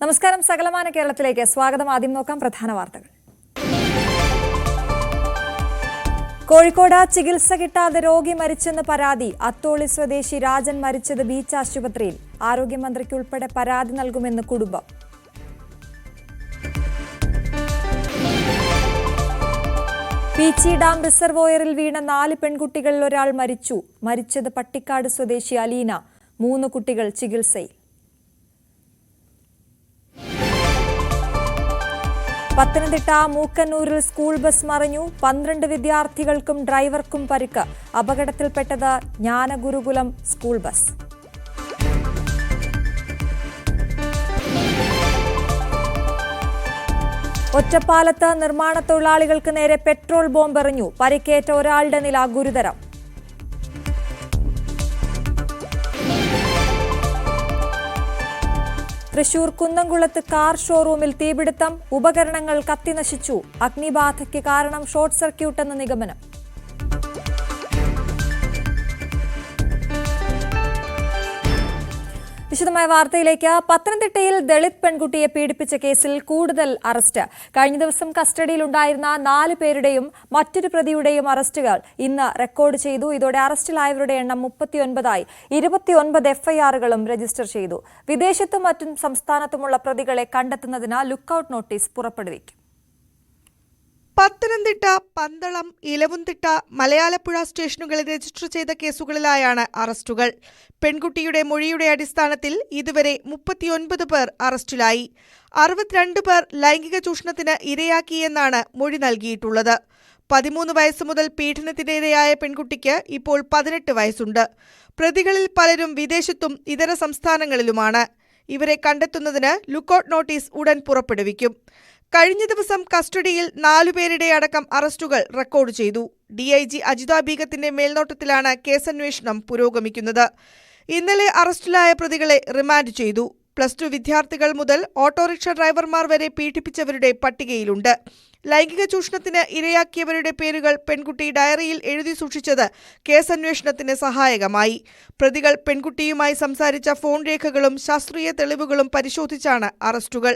നമസ്കാരം. സകലമാന കേരളത്തിലേക്ക് സ്വാഗതം. ആദ്യം നോക്കാം പ്രധാന വാർത്തകൾ. കോഴിക്കോട് ചികിത്സ കിട്ടാതെ രോഗി മരിച്ചെന്ന് പരാതി. അത്തോളി സ്വദേശി രാജൻ മരിച്ചത് ബീച്ച് ആശുപത്രിയിൽ. ആരോഗ്യമന്ത്രിക്കുൾപ്പെടെ പരാതി നൽകുമെന്ന് കുടുംബം. പീച്ചി ഡാം റിസർവോയറിൽ വീണ 4 പെൺകുട്ടികളിൽ ഒരാൾ മരിച്ചു. മരിച്ചത് പട്ടിക്കാട് സ്വദേശി അലീന. 3 കുട്ടികൾ ചികിത്സയിൽ. പത്തനംതിട്ട മൂക്കന്നൂരിൽ സ്കൂൾ ബസ് മറിഞ്ഞു. 12 വിദ്യാർത്ഥികൾക്കും ഡ്രൈവർക്കും പരിക്ക്. അപകടത്തിൽപ്പെട്ടത് ജ്ഞാനഗുരുകുലം സ്കൂൾ ബസ്. ഒറ്റപ്പാലത്ത് നിർമ്മാണ തൊഴിലാളികൾക്ക് നേരെ പെട്രോൾ ബോംബെറിഞ്ഞു. പരിക്കേറ്റ ഒരാളുടെ നില ഗുരുതരം. തൃശൂർ കുന്നംകുളത്ത് കാർ ഷോറൂമിൽ തീപിടുത്തം. ഉപകരണങ്ങൾ കത്തിനശിച്ചു. അഗ്നിബാധയ്ക്ക് കാരണം ഷോർട്ട് സർക്യൂട്ടെന്ന് നിഗമനം. വിശദമായ വാർത്തയിലേക്ക്. പത്തനംതിട്ടയിൽ ദളിത് പെൺകുട്ടിയെ പീഡിപ്പിച്ച കേസിൽ കൂടുതൽ അറസ്റ്റ്. കഴിഞ്ഞ ദിവസം കസ്റ്റഡിയിലുണ്ടായിരുന്ന 4 പേരുടെയും മറ്റൊരു പ്രതിയുടെയും അറസ്റ്റുകൾ ഇന്ന് റെക്കോർഡ് ചെയ്തു. ഇതോടെ അറസ്റ്റിലായവരുടെ എണ്ണം 39ആയി. 29 എഫ്ഐആറുകളും രജിസ്റ്റർ ചെയ്തു. വിദേശത്തും മറ്റും സംസ്ഥാനത്തുമുള്ള പ്രതികളെ കണ്ടെത്തുന്നതിന് ലുക്കൌട്ട് നോട്ടീസ് പുറപ്പെടുവിക്കും. പത്തനംതിട്ട, പന്തളം, ഇലവുംതിട്ട, മലയാലപ്പുഴ സ്റ്റേഷനുകളിൽ രജിസ്റ്റർ ചെയ്ത കേസുകളിലായാണ് അറസ്റ്റുകൾ. പെൺകുട്ടിയുടെ മൊഴിയുടെ അടിസ്ഥാനത്തിൽ ഇതുവരെ 39 പേർ അറസ്റ്റിലായി. 62 പേർ ലൈംഗിക ചൂഷണത്തിന് ഇരയാക്കിയെന്നാണ് മൊഴി നൽകിയിട്ടുള്ളത്. 13 വയസ്സ് മുതൽ പീഡനത്തിനിരയായ പെൺകുട്ടിക്ക് ഇപ്പോൾ 18 വയസ്സുണ്ട്. പ്രതികളിൽ പലരും വിദേശത്തും ഇതര സംസ്ഥാനങ്ങളിലുമാണ്. ഇവരെ കണ്ടെത്തുന്നതിന് ലുക്കൌട്ട് നോട്ടീസ് ഉടൻ പുറപ്പെടുവിക്കും. കഴിഞ്ഞ ദിവസം കസ്റ്റഡിയിൽ 4 പേരുടെ അടക്കം അറസ്റ്റുകൾ റെക്കോർഡ് ചെയ്തു. ഡിഐജി അജിത ബീഗത്തിന്റെ മേൽനോട്ടത്തിലാണ് കേസന്വേഷണം പുരോഗമിക്കുന്നത്. ഇന്നലെ അറസ്റ്റിലായ പ്രതികളെ റിമാൻഡ് ചെയ്തു. +2 വിദ്യാർത്ഥികൾ മുതൽ ഓട്ടോറിക്ഷ ഡ്രൈവർമാർ വരെ പീഡിപ്പിച്ചവരുടെ പട്ടികയിലുണ്ട്. ലൈംഗിക ചൂഷണത്തിന് ഇരയാക്കിയവരുടെ പേരുകൾ പെൺകുട്ടി ഡയറിയിൽ എഴുതി സൂക്ഷിച്ചത് കേസന്വേഷണത്തിന് സഹായകമായി. പ്രതികൾ പെൺകുട്ടിയുമായി സംസാരിച്ച ഫോൺ രേഖകളും ശാസ്ത്രീയ തെളിവുകളും പരിശോധിച്ചാണ് അറസ്റ്റുകൾ.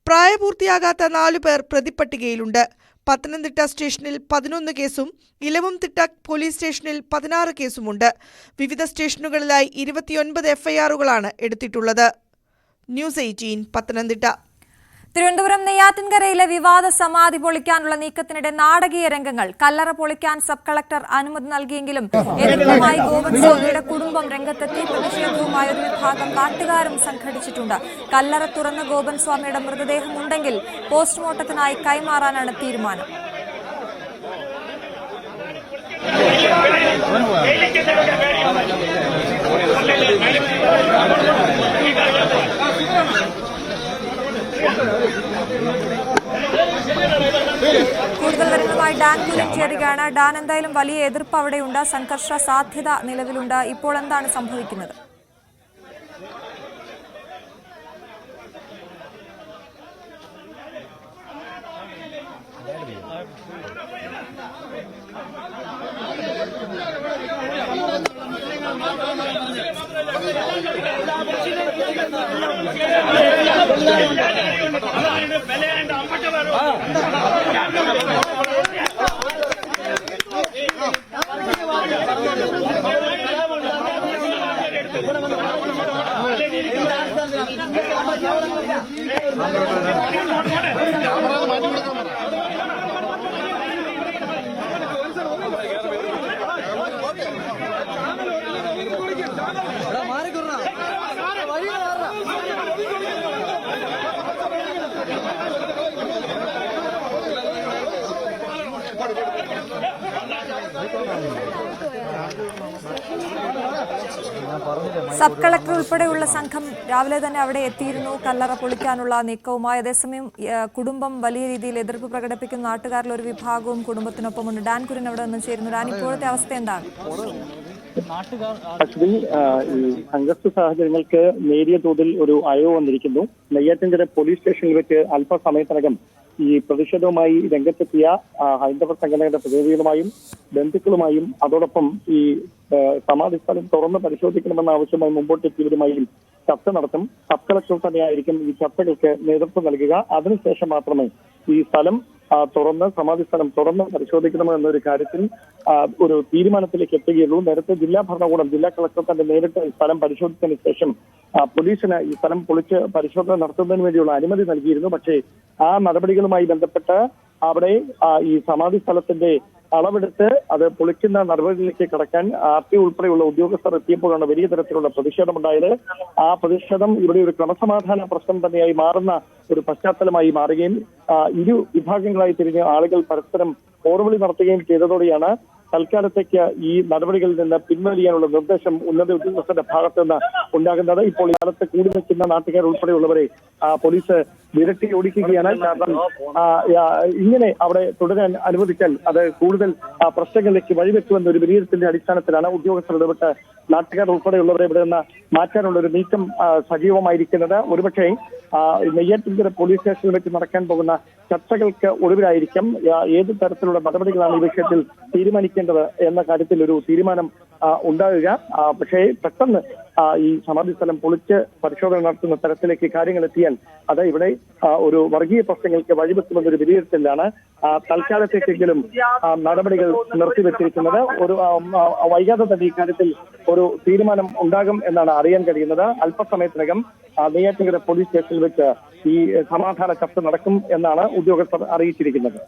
പ്രായപൂർത്തിയാകാത്ത 4 പേർ പ്രതിപ്പട്ടികയിലുണ്ട്. പത്തനംതിട്ട സ്റ്റേഷനിൽ 11 കേസും ഇലവുംതിട്ട പോലീസ് സ്റ്റേഷനിൽ 16 കേസുമുണ്ട്. വിവിധ സ്റ്റേഷനുകളിലായി 29 എഫ്ഐആറുകളാണ് എടുത്തിട്ടുള്ളത്. ന്യൂസ് 18 പത്തനംതിട്ട. തിരുവനന്തപുരം നെയ്യാറ്റിൻകരയിലെ വിവാദ സമാധി പൊളിക്കാനുള്ള നീക്കത്തിനിടെ നാടകീയ രംഗങ്ങൾ. കല്ലറ പൊളിക്കാൻ സബ് കളക്ടർ അനുമതി നൽകിയെങ്കിലും എതിർപ്പുമായി ഗോപൻസ്വാമിയുടെ കുടുംബം രംഗത്തെത്തി. പ്രതിഷേധവുമായ ഒരു വിഭാഗം നാട്ടുകാരും സംഘടിച്ചിട്ടുണ്ട്. കല്ലറ തുറന്ന് ഗോപൻസ്വാമിയുടെ മൃതദേഹം ഉണ്ടെങ്കിൽ പോസ്റ്റ്മോർട്ടത്തിനായി കൈമാറാനാണ് തീരുമാനം. കൂടുതൽ വിവരങ്ങളുമായി ഡാൻ കുര്യൻ ചേരുകയാണ്. ഡാൻ, എന്തായാലും വലിയ എതിർപ്പ് അവിടെയുണ്ട്. സംഘർഷ സാധ്യത നിലവിലുണ്ട്. ഇപ്പോൾ എന്താണ് സംഭവിക്കുന്നത്? സബ് കളക്ടർ ഉൾപ്പെടെയുള്ള സംഘം രാവിലെ തന്നെ അവിടെ എത്തിയിരുന്നു കല്ലറ പൊളിക്കാനുള്ള നീക്കവുമായി. അതേസമയം കുടുംബം വലിയ രീതിയിൽ എതിർപ്പ് പ്രകടിപ്പിക്കുന്ന നാട്ടുകാരിൽ ഒരു വിഭാഗവും കുടുംബത്തിനൊപ്പമുണ്ട്. ഡാൻ കുര്യൻ അവിടെ നിന്ന് ചേരുന്നു. ഡാൻ, ഇപ്പോഴത്തെ അവസ്ഥ എന്താണ്? ഈ സംഘർഷ സാഹചര്യങ്ങൾക്ക് നേരിയ തോതിൽ ഒരു അയവ് വന്നിരിക്കുന്നു. നെയ്യാറ്റിൻകര പോലീസ് സ്റ്റേഷനിൽ വെച്ച് അല്പസമയത്തിനകം ഈ പ്രതിഷേധവുമായി രംഗത്തെത്തിയ ഹൈന്ദവ സംഘടനയുടെ പ്രതിനിധികളുമായും ബന്ധുക്കളുമായും അതോടൊപ്പം ഈ സമാധി സ്ഥലം തുറന്ന് പരിശോധിക്കണമെന്ന ആവശ്യമായി മുമ്പോട്ടെത്തിയവരുമായും ചർച്ച നടത്തും. സബ് കളക്ടർ തന്നെയായിരിക്കും ഈ ചർച്ചകൾക്ക് നേതൃത്വം നൽകുക. അതിനുശേഷം മാത്രമേ ഈ സ്ഥലം തുറന്ന് സമാധി സ്ഥലം തുറന്ന് പരിശോധിക്കണമെന്നൊരു കാര്യത്തിൽ ഒരു തീരുമാനത്തിലേക്ക് എത്തുകയുള്ളൂ. നേരത്തെ ജില്ലാ ഭരണകൂടം ജില്ലാ കളക്ടർ തന്നെ നേരിട്ട് സ്ഥലം പരിശോധിച്ചതിന് ശേഷം പോലീസിന് ഈ സ്ഥലം പൊളിച്ച് പരിശോധന നടത്തുന്നതിന് വേണ്ടിയുള്ള അനുമതി നൽകിയിരുന്നു. പക്ഷേ ആ നടപടികളുമായി ബന്ധപ്പെട്ട് അവിടെ ഈ സമാധി സ്ഥലത്തിന്റെ അളവെടുത്ത് അത് പൊളിക്കുന്ന നടപടികളിലേക്ക് കടക്കാൻ RTO ഉൾപ്പെടെയുള്ള ഉദ്യോഗസ്ഥർ എത്തിയപ്പോഴാണ് വലിയ തരത്തിലുള്ള പ്രതിഷേധമുണ്ടായത്. ആ പ്രതിഷേധം ഇവിടെ ഒരു ക്രമസമാധാന പ്രശ്നം തന്നെയായി മാറുന്ന ഒരു പശ്ചാത്തലമായി മാറുകയും ഇരു വിഭാഗങ്ങളായി തിരിഞ്ഞ് ആളുകൾ പരസ്പരം പോർവിളി നടത്തുകയും ചെയ്തതോടെയാണ് തൽക്കാലത്തേക്ക് ഈ നടപടികളിൽ നിന്ന് പിൻവലിയാനുള്ള നിർദ്ദേശം ഉന്നത ഉദ്യോഗസ്ഥരുടെ ഭാഗത്തു നിന്ന് ഉണ്ടാകുന്നത്. ഇപ്പോൾ ഈ കാലത്ത് കൂടി നിൽക്കുന്ന നാട്ടുകാർ ഉൾപ്പെടെയുള്ളവരെ പോലീസ് വിരട്ടി ഓടിക്കുകയാണ്. കാരണം ഇങ്ങനെ അവിടെ തുടരാൻ അനുവദിച്ചാൽ അത് കൂടുതൽ പ്രശ്നങ്ങളിലേക്ക് വഴിവെക്കുമെന്ന ഒരു വിലയിരുത്തലിന്റെ അടിസ്ഥാനത്തിലാണ് ഉദ്യോഗസ്ഥർ ഇടപെട്ട് നാട്ടുകാർ ഉൾപ്പെടെയുള്ളവരെ ഇവിടെ നിന്ന് മാറ്റാനുള്ള ഒരു നീക്കം സജീവമായിരിക്കുന്നത്. ഒരുപക്ഷെ നെയ്യാറ്റിൻകര പോലീസ് സ്റ്റേഷനിലേക്ക് നടക്കാൻ പോകുന്ന ചർച്ചകൾക്ക് ഒടുവിലായിരിക്കും ഏത് തരത്തിലുള്ള നടപടികളാണ് ഈ വിഷയത്തിൽ തീരുമാനിക്കേണ്ടത് എന്ന കാര്യത്തിൽ ഒരു തീരുമാനം ഉണ്ടാകുക. പക്ഷേ പെട്ടെന്ന് ഈ സമാധി സ്ഥലം പൊളിച്ച് പരിശോധന നടത്തുന്ന തരത്തിലേക്ക് കാര്യങ്ങൾ എത്തിയാൽ അത് ഇവിടെ ഒരു വർഗീയ പ്രശ്നങ്ങൾക്ക് വഴിവെക്കുമെന്നൊരു വിലയിരുത്തലാണ് തൽക്കാലത്തേക്കെങ്കിലും നടപടികൾ നിർത്തിവെച്ചിരിക്കുന്നത്. ഒരു വൈകാതെ തന്നെ ഇക്കാര്യത്തിൽ ഒരു തീരുമാനം ഉണ്ടാകും എന്നാണ് അറിയാൻ കഴിയുന്നത്. അല്പസമയത്തിനകം നെയ്യാറ്റിൻകര പോലീസ് സ്റ്റേഷനിൽ വെച്ച് ഈ സമാധാന ചർച്ച നടക്കും എന്നാണ് ഉദ്യോഗസ്ഥർ അറിയിച്ചിരിക്കുന്നത്.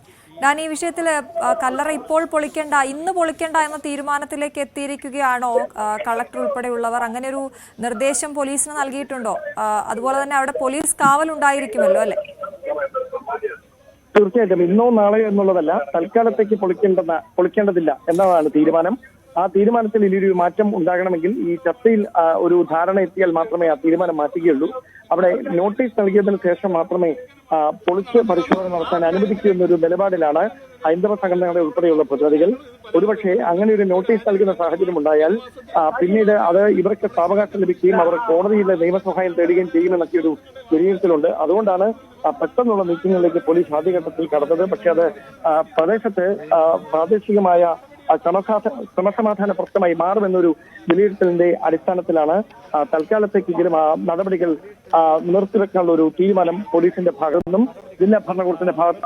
ഞാൻ ഈ വിഷയത്തിൽ കല്ലറ ഇപ്പോൾ പൊളിക്കേണ്ട, ഇന്ന് പൊളിക്കേണ്ട എന്ന തീരുമാനത്തിലേക്ക് എത്തിയിരിക്കുകയാണോ കളക്ടർ ഉൾപ്പെടെയുള്ളവർ? അങ്ങനെ ഒരു നിർദ്ദേശം പോലീസിന് നൽകിയിട്ടുണ്ടോ? അതുപോലെ തന്നെ അവിടെ പോലീസ് കാവലുണ്ടായിരിക്കുമല്ലോ അല്ലെ? തീർച്ചയായിട്ടും ഇന്നോ നാളെയോ എന്നുള്ളതല്ല, തൽക്കാലത്തേക്ക് പൊളിക്കേണ്ടതില്ല എന്നതാണ് തീരുമാനം. ആ തീരുമാനത്തിൽ ഇനിയൊരു മാറ്റം ഉണ്ടാകണമെങ്കിൽ ഈ ചർച്ചയിൽ ഒരു ധാരണ എത്തിയാൽ മാത്രമേ ആ തീരുമാനം മാറ്റുകയുള്ളൂ. അവിടെ നോട്ടീസ് നൽകിയതിനു ശേഷം മാത്രമേ പൊളിച്ച് പരിശോധന നടത്താൻ അനുവദിക്കൂ എന്നൊരു നിലപാടിലാണ് ഹൈന്ദവ സംഘടനകളുടെ ഉൾപ്പെടെയുള്ള പ്രതിനിധികൾ. ഒരുപക്ഷെ അങ്ങനെ ഒരു നോട്ടീസ് നൽകുന്ന സാഹചര്യം ഉണ്ടായാൽ പിന്നീട് അത് ഇവർക്ക് സാവകാശം ലഭിക്കുകയും അവർ കോടതിയിലെ നിയമസഹായം തേടുകയും ചെയ്യുമെന്നൊക്കെ ഒരു വിലയിരുത്തലുണ്ട്. അതുകൊണ്ടാണ് പെട്ടെന്നുള്ള നീക്കങ്ങളിലേക്ക് പോലീസ് ആദ്യഘട്ടത്തിൽ കടന്നത്. പക്ഷെ അത് പ്രദേശത്ത് പ്രാദേശികമായ ക്രമസമാധാന പ്രശ്നമായി മാറുമെന്നൊരു വിലയിരുത്തലിന്റെ അടിസ്ഥാനത്തിലാണ് തൽക്കാലത്തേക്കെങ്കിലും ആ നടപടികൾ നിർത്തിവെക്കാനുള്ള ഒരു തീരുമാനം പോലീസിന്റെ ഭാഗത്തു നിന്നും ജില്ലാ ഭരണകൂടത്തിന്റെ ഭാഗത്തു.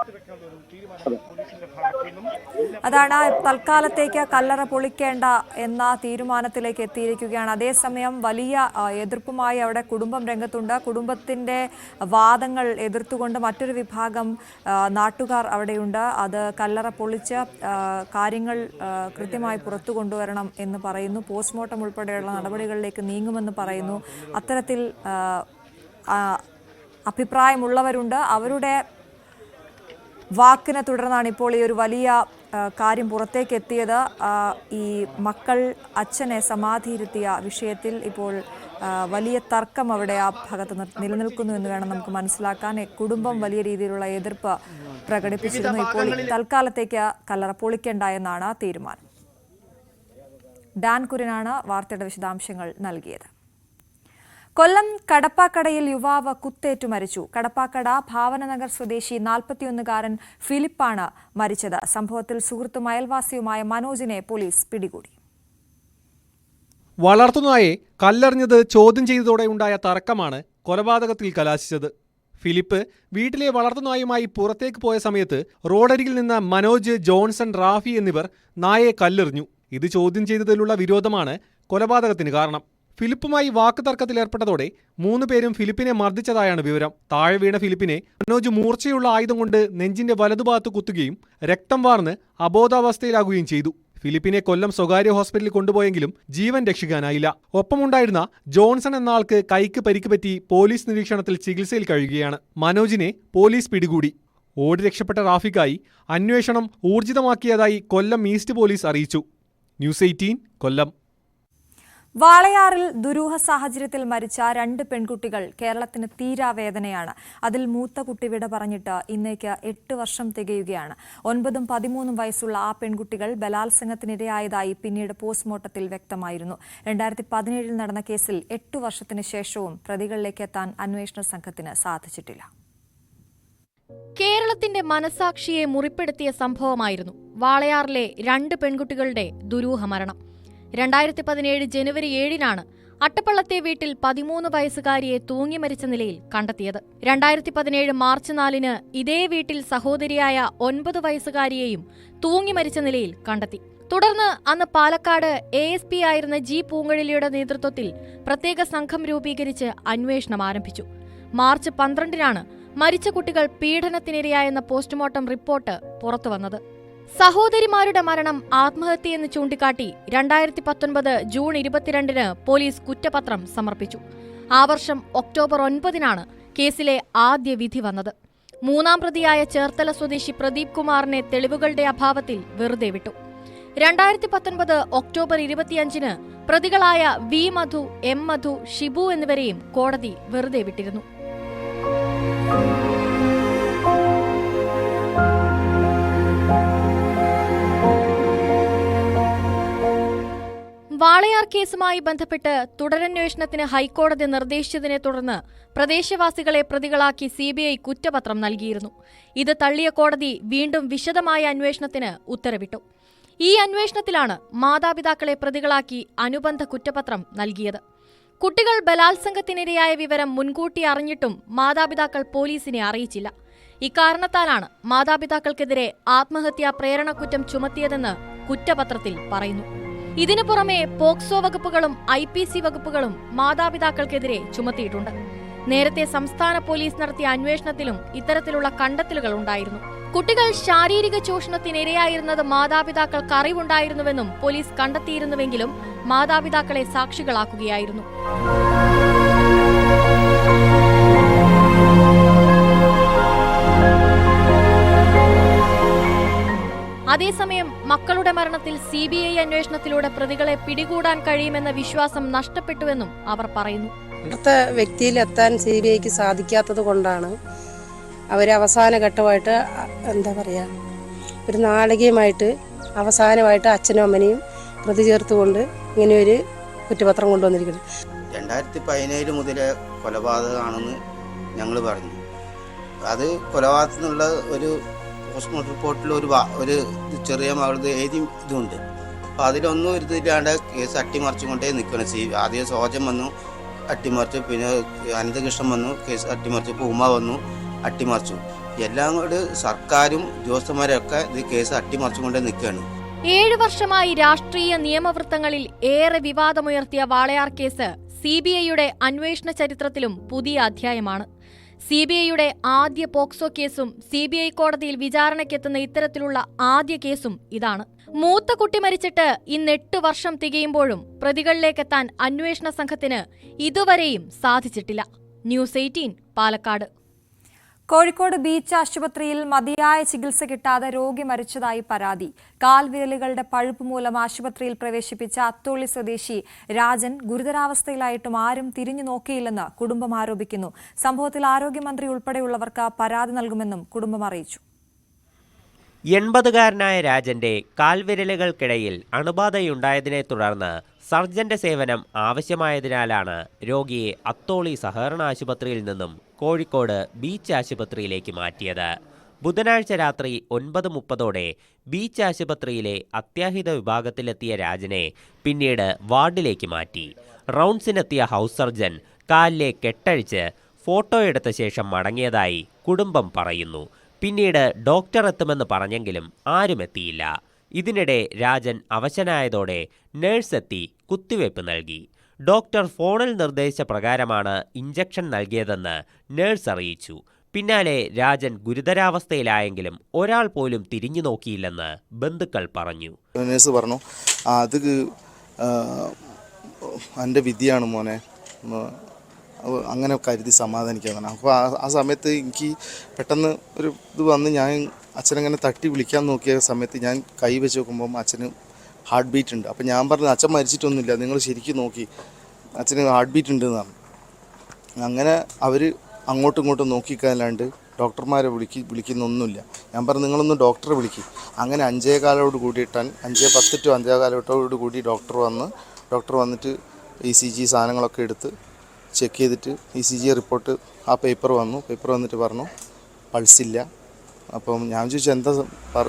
അതാണ് തൽക്കാലത്തേക്ക് കല്ലറ പൊളിക്കേണ്ട എന്ന തീരുമാനത്തിലേക്ക് എത്തിയിരിക്കുകയാണ്. അതേസമയം വലിയ എതിർപ്പുമായി അവിടെ കുടുംബം രംഗത്തുണ്ട്. കുടുംബത്തിന്റെ വാദങ്ങൾ എതിർത്തുകൊണ്ട് മറ്റൊരു വിഭാഗം നാട്ടുകാർ അവിടെയുണ്ട്. അത് കല്ലറ പൊളിച്ച് കാര്യങ്ങൾ കൃത്യമായി പുറത്തു കൊണ്ടുവരണം എന്ന് പറയുന്നു. പോസ്റ്റ്മോർട്ടം ഉൾപ്പെടെയുള്ള നടപടികളിലേക്ക് നീങ്ങുമെന്ന് പറയുന്നു. അത്തരത്തിൽ അഭിപ്രായമുള്ളവരുണ്ട്. അവരുടെ വാക്കിനെ തുടർന്നാണ് ഇപ്പോൾ ഈ ഒരു വലിയ കാര്യം പുറത്തേക്ക് എത്തിയത്. ഈ മക്കൾ അച്ഛനെ സമാധിയിരുത്തിയ വിഷയത്തിൽ ഇപ്പോൾ വലിയ തർക്കം അവിടെ ആ ഭാഗത്ത് നിലനിൽക്കുന്നു എന്ന് വേണം നമുക്ക് മനസ്സിലാക്കാൻ. കുടുംബം വലിയ രീതിയിലുള്ള എതിർപ്പ് പ്രകടിപ്പിച്ചിരുന്നു. ഇപ്പോൾ തൽക്കാലത്തേക്ക് കല്ലറ പൊളിക്കേണ്ട എന്നാണ് തീരുമാനം. ഡാൻ കുര്യനാണ് വാർത്തയുടെ വിശദാംശങ്ങൾ നൽകിയത്. കൊല്ലം കടപ്പാക്കടയിൽ യുവാവ് കുത്തേറ്റു മരിച്ചു. കടപ്പാക്കട ഭാവനനഗർ സ്വദേശി 41-കാരൻ ഫിലിപ്പാണ് മരിച്ചത്. സംഭവത്തിൽ സുഹൃത്തും അയൽവാസിയുമായ മനോജിനെ പോലീസ് പിടികൂടി. വളർത്തുനായെ കല്ലെറിഞ്ഞത് ചോദ്യം ചെയ്തതോടെ ഉണ്ടായ തർക്കമാണ് കൊലപാതകത്തിൽ കലാശിച്ചത്. ഫിലിപ്പ് വീട്ടിലെ വളർത്തുനായുമായി പുറത്തേക്ക് പോയ സമയത്ത് റോഡരികിൽ നിന്ന് മനോജ്, ജോൺസൺ, റാഫി എന്നിവർ നായയെ കല്ലെറിഞ്ഞു. ഇത് ചോദ്യം ചെയ്തതിലുള്ള വിരോധമാണ് കൊലപാതകത്തിന് കാരണം. ഫിലിപ്പുമായി വാക്കുതർക്കത്തിലേർപ്പെട്ടതോടെ 3 പേരും ഫിലിപ്പിനെ മർദ്ദിച്ചതായാണ് വിവരം. താഴെ വീണ ഫിലിപ്പിനെ മനോജ് മൂർച്ചയുള്ള ആയുധം കൊണ്ട് നെഞ്ചിന്റെ വലതുഭാഗത്ത് കുത്തുകയും രക്തം വാർന്ന് അബോധാവസ്ഥയിലാകുകയും ചെയ്തു. ഫിലിപ്പിനെ കൊല്ലം സ്വകാര്യ ഹോസ്പിറ്റലിൽ കൊണ്ടുപോയെങ്കിലും ജീവൻ രക്ഷിക്കാനായില്ല. ഒപ്പമുണ്ടായിരുന്ന ജോൺസൺ എന്ന ആൾക്ക് കൈക്ക് പരിക്ക് പറ്റി പോലീസ് നിരീക്ഷണത്തിൽ ചികിത്സയിൽ കഴിയുകയാണ്. മനോജിനെ പോലീസ് പിടികൂടി. ഓടി രക്ഷപ്പെട്ട റാഫിക്കായി അന്വേഷണം ഊർജിതമാക്കിയതായി കൊല്ലം ഈസ്റ്റ് പോലീസ് അറിയിച്ചു. ന്യൂസ് 18 കൊല്ലം. വാളയാറിൽ ദുരൂഹ സാഹചര്യത്തിൽ മരിച്ച 2 പെൺകുട്ടികൾ കേരളത്തിന് തീരാവേദനയാണ്. അതിൽ മൂത്ത കുട്ടി വിട പറഞ്ഞിട്ട് ഇന്നേക്ക് 8 വർഷം തികയുകയാണ്. 9ഉം 13ഉം വയസ്സുള്ള ആ പെൺകുട്ടികൾ ബലാത്സംഗത്തിനിരയായതായി പിന്നീട് പോസ്റ്റ്മോർട്ടത്തിൽ വ്യക്തമായിരുന്നു. 2017 നടന്ന കേസിൽ 8 വർഷത്തിന് ശേഷവും പ്രതികളിലേക്ക് എത്താൻ അന്വേഷണ സംഘത്തിന് സാധിച്ചിട്ടില്ല. കേരള കേരളത്തിന്റെ മനസാക്ഷിയെ മുറിപ്പെടുത്തിയ സംഭവമായിരുന്നു വാളയാറിലെ 2 പെൺകുട്ടികളുടെ ദുരൂഹ മരണം. 2017 ജനുവരി 7-നാണ് അട്ടപ്പള്ളത്തെ വീട്ടിൽ 13 വയസ്സുകാരിയെ തൂങ്ങി മരിച്ച നിലയിൽ കണ്ടെത്തിയത്. 2017 മാർച്ച് 4-ന് ഇതേ വീട്ടിൽ സഹോദരിയായ 9 വയസ്സുകാരിയെയും തൂങ്ങി മരിച്ച നിലയിൽ കണ്ടെത്തി. തുടർന്ന് അന്ന് പാലക്കാട് ASP ആയിരുന്ന ജി പൂങ്കഴിലിയുടെ നേതൃത്വത്തിൽ പ്രത്യേക സംഘം രൂപീകരിച്ച് അന്വേഷണം ആരംഭിച്ചു. മാർച്ച് 12-നാണ് മരിച്ച കുട്ടികൾ പീഡനത്തിനിരയായെന്ന പോസ്റ്റ്മോർട്ടം റിപ്പോർട്ട് പുറത്തുവന്നത്. സഹോദരിമാരുടെ മരണം ആത്മഹത്യയെന്ന് ചൂണ്ടിക്കാട്ടി 2019 ജൂൺ 22-ന് പോലീസ് കുറ്റപത്രം സമർപ്പിച്ചു. ആ വർഷം ഒക്ടോബർ 9-നാണ് കേസിലെ ആദ്യ വിധി വന്നത്. 3-ാം പ്രതിയായ ചേർത്തല സ്വദേശി പ്രദീപ് കുമാറിനെ തെളിവുകളുടെ അഭാവത്തിൽ വെറുതെ വിട്ടു. 2019 ഒക്ടോബർ 25-ന് പ്രതികളായ വി മധു, എം മധു, ഷിബു എന്നിവരെയും കോടതി വെറുതെ വിട്ടിരുന്നു. വാളയാർ കേസുമായി ബന്ധപ്പെട്ട് തുടരന്വേഷണത്തിന് ഹൈക്കോടതി നിർദ്ദേശിച്ചതിനെ തുടർന്ന് പ്രദേശവാസികളെ പ്രതികളാക്കി CBI കുറ്റപത്രം നൽകിയിരുന്നു. ഇത് തള്ളിയ കോടതി വീണ്ടും വിശദമായ അന്വേഷണത്തിന് ഉത്തരവിട്ടു. ഈ അന്വേഷണത്തിലാണ് മാതാപിതാക്കളെ പ്രതികളാക്കി അനുബന്ധ കുറ്റപത്രം നൽകിയത്. കുട്ടികൾ ബലാത്സംഗത്തിനിരയായ വിവരം മുൻകൂട്ടി അറിഞ്ഞിട്ടും മാതാപിതാക്കൾ പോലീസിനെ അറിയിച്ചില്ല. ഇക്കാരണത്താലാണ് മാതാപിതാക്കൾക്കെതിരെ ആത്മഹത്യാ പ്രേരണക്കുറ്റം ചുമത്തിയതെന്ന് കുറ്റപത്രത്തിൽ പറയുന്നു. ഇതിനു പുറമെ പോക്സോ വകുപ്പുകളും IPC വകുപ്പുകളും മാതാപിതാക്കൾക്കെതിരെ ചുമത്തിയിട്ടുണ്ട്. നേരത്തെ സംസ്ഥാന പോലീസ് നടത്തിയ അന്വേഷണത്തിലും ഇത്തരത്തിലുള്ള കണ്ടെത്തലുകൾ ഉണ്ടായിരുന്നു. കുട്ടികൾ ശാരീരിക ചൂഷണത്തിനിരയായിരുന്നത് മാതാപിതാക്കൾക്ക് അറിവുണ്ടായിരുന്നുവെന്നും പോലീസ് കണ്ടെത്തിയിരുന്നുവെങ്കിലും മാതാപിതാക്കളെ സാക്ഷികളാക്കുകയായിരുന്നു. അതേസമയം മക്കളുടെ മരണത്തിൽ CBI അന്വേഷണത്തിലൂടെ പ്രതികളെ പിടികൂടാൻ കഴിയുമെന്ന വിശ്വാസം നഷ്ടപ്പെട്ടുവെന്നും അവർ പറയുന്നു. അടുത്ത വ്യക്തിയിലെത്താൻ CBIക്ക് സാധിക്കാത്തത് കൊണ്ടാണ് അവർ അവസാന ഘട്ടമായിട്ട് ഒരു നാടകീയമായിട്ട് അവസാനമായിട്ട് അച്ഛനും അമ്മനെയും പ്രതി ചേർത്തുകൊണ്ട് ഇങ്ങനെയൊരു കുറ്റപത്രം കൊണ്ടുവന്നിരിക്കുന്നത്. 2017 മുതൽ കൊലപാതകമാണെന്ന് ഞങ്ങൾ പറഞ്ഞു. അത് കൊലപാതകത്തിനുള്ള ഒരു പോസ്റ്റ്മോർട്ടം റിപ്പോർട്ടിൽ ഒരു ചെറിയ മകളുടെ ഇതുണ്ട്. അപ്പോൾ അതിലൊന്നും ഇതില്ലാണ്ട് കേസ് അട്ടിമറിച്ചുകൊണ്ടേ നിൽക്കണം. ആദ്യം സോജം വന്നു, അട്ടിമറിച്ചു. പിന്നെ അനന്തകൃഷ്ണൻ വന്നു, കേസ് അട്ടിമറിച്ചു. ഇപ്പോൾ ഉമ വന്നു, അട്ടിമറിച്ചു. എല്ലാം കൂടി സർക്കാരും ജോസന്മാരൊക്കെ ഇത് കേസ് അട്ടിമറിച്ചുകൊണ്ടേ നിൽക്കുകയാണ്. 7 വർഷമായി രാഷ്ട്രീയ നിയമവൃത്തങ്ങളിൽ ഏറെ വിവാദമുയർത്തിയ വാളയാർ കേസ് CBIയുടെ അന്വേഷണ ചരിത്രത്തിലും പുതിയ അധ്യായമാണ്. CBIയുടെ ആദ്യ പോക്സോ കേസും CBI കോടതിയിൽ വിചാരണയ്ക്കെത്തുന്ന ഇത്തരത്തിലുള്ള ആദ്യ കേസും ഇതാണ്. മൂത്ത കുട്ടി മരിച്ചിട്ട് ഇന്ന് 8 വർഷം തികയുമ്പോഴും പ്രതികളിലേക്കെത്താൻ അന്വേഷണ സംഘത്തിന് ഇതുവരെയും സാധിച്ചിട്ടില്ല. ന്യൂസ് 18 പാലക്കാട്. കോഴിക്കോട് ബീച്ച് ആശുപത്രിയിൽ മതിയായ ചികിത്സ കിട്ടാതെ രോഗി മരിച്ചതായി പരാതി. കാൽവിരലുകളുടെ പഴുപ്പ് മൂലം ആശുപത്രിയിൽ പ്രവേശിപ്പിച്ച അത്തോളി സ്വദേശി രാജൻ ഗുരുതരാവസ്ഥയിലായിട്ടും ആരും തിരിഞ്ഞു നോക്കിയില്ലെന്ന് കുടുംബം ആരോപിക്കുന്നു. സംഭവത്തിൽ ആരോഗ്യമന്ത്രി ഉൾപ്പെടെയുള്ളവർക്ക് പരാതി നൽകുമെന്നും കുടുംബം അറിയിച്ചു. 80-കാരനായ രാജന്റെ കാൽവിരലുകൾക്കിടയിൽ അണുബാധയുണ്ടായതിനെ തുടർന്ന് സർജന്റെ സേവനം ആവശ്യമായതിനാലാണ് രോഗിയെ അത്തോളി സഹകരണ ആശുപത്രിയിൽ നിന്നും കോഴിക്കോട് ബീച്ച് ആശുപത്രിയിലേക്ക് മാറ്റിയത്. ബുധനാഴ്ച രാത്രി 9:30 ബീച്ച് ആശുപത്രിയിലെ അത്യാഹിത വിഭാഗത്തിലെത്തിയ രാജനെ പിന്നീട് വാർഡിലേക്ക് മാറ്റി. റൗണ്ട്സിനെത്തിയ ഹൗസ് സർജൻ കാലിലെ കെട്ടഴിച്ച് ഫോട്ടോ എടുത്ത ശേഷം മടങ്ങിയതായി കുടുംബം പറയുന്നു. പിന്നീട് ഡോക്ടർ എത്തുമെന്ന് പറഞ്ഞെങ്കിലും ആരും എത്തിയില്ല. ഇതിനിടെ രാജൻ അവശനായതോടെ നഴ്സ് എത്തി കുത്തിവയ്പ് നൽകി. ഡോക്ടർ ഫോണിൽ നിർദ്ദേശിച്ച പ്രകാരമാണ് ഇഞ്ചക്ഷൻ നൽകിയതെന്ന് നഴ്സ് അറിയിച്ചു. പിന്നാലെ രാജൻ ഗുരുതരാവസ്ഥയിലായെങ്കിലും ഒരാൾ പോലും തിരിഞ്ഞു നോക്കിയില്ലെന്ന് ബന്ധുക്കൾ പറഞ്ഞു. നഴ്സ് പറഞ്ഞു, അത് എൻ്റെ വിധിയാണ് മോനെ, അങ്ങനെ കരുതി സമാധാനിക്കാന്നാണ്. അപ്പോൾ ആ സമയത്ത് എനിക്ക് പെട്ടെന്ന് ഒരു ഇത് വന്ന് ഞാൻ അച്ഛനങ്ങനെ തട്ടി വിളിക്കാൻ നോക്കിയ സമയത്ത് ഞാൻ കൈ വെച്ച് നോക്കുമ്പം അച്ഛന് ഹാർട്ട് ബീറ്റ് ഉണ്ട്. അപ്പോൾ ഞാൻ പറഞ്ഞു, അച്ഛൻ മരിച്ചിട്ടൊന്നുമില്ല, നിങ്ങൾ ശരിക്കും നോക്കി, അച്ഛന് ഹാർട്ട് ബീറ്റ് ഉണ്ട് എന്നാണ്. അങ്ങനെ അവർ അങ്ങോട്ടും ഇങ്ങോട്ടും നോക്കിക്കാല്ലാണ്ട് ഡോക്ടർമാരെ വിളിക്കുന്നൊന്നുമില്ല. ഞാൻ പറഞ്ഞു, നിങ്ങളൊന്ന് ഡോക്ടറെ വിളിക്കും. അങ്ങനെ 5:15 കൂടിയിട്ടാണ് 5:10 to 5:15 കൂടി ഡോക്ടർ വന്നിട്ട് ECG സാധനങ്ങളൊക്കെ എടുത്ത് ചെക്ക് ചെയ്തിട്ട് ECG റിപ്പോർട്ട് ആ പേപ്പർ വന്നിട്ട് പറഞ്ഞു പൾസില്ല, അപ്പം ഞാൻ ചോദിച്ചു എന്താ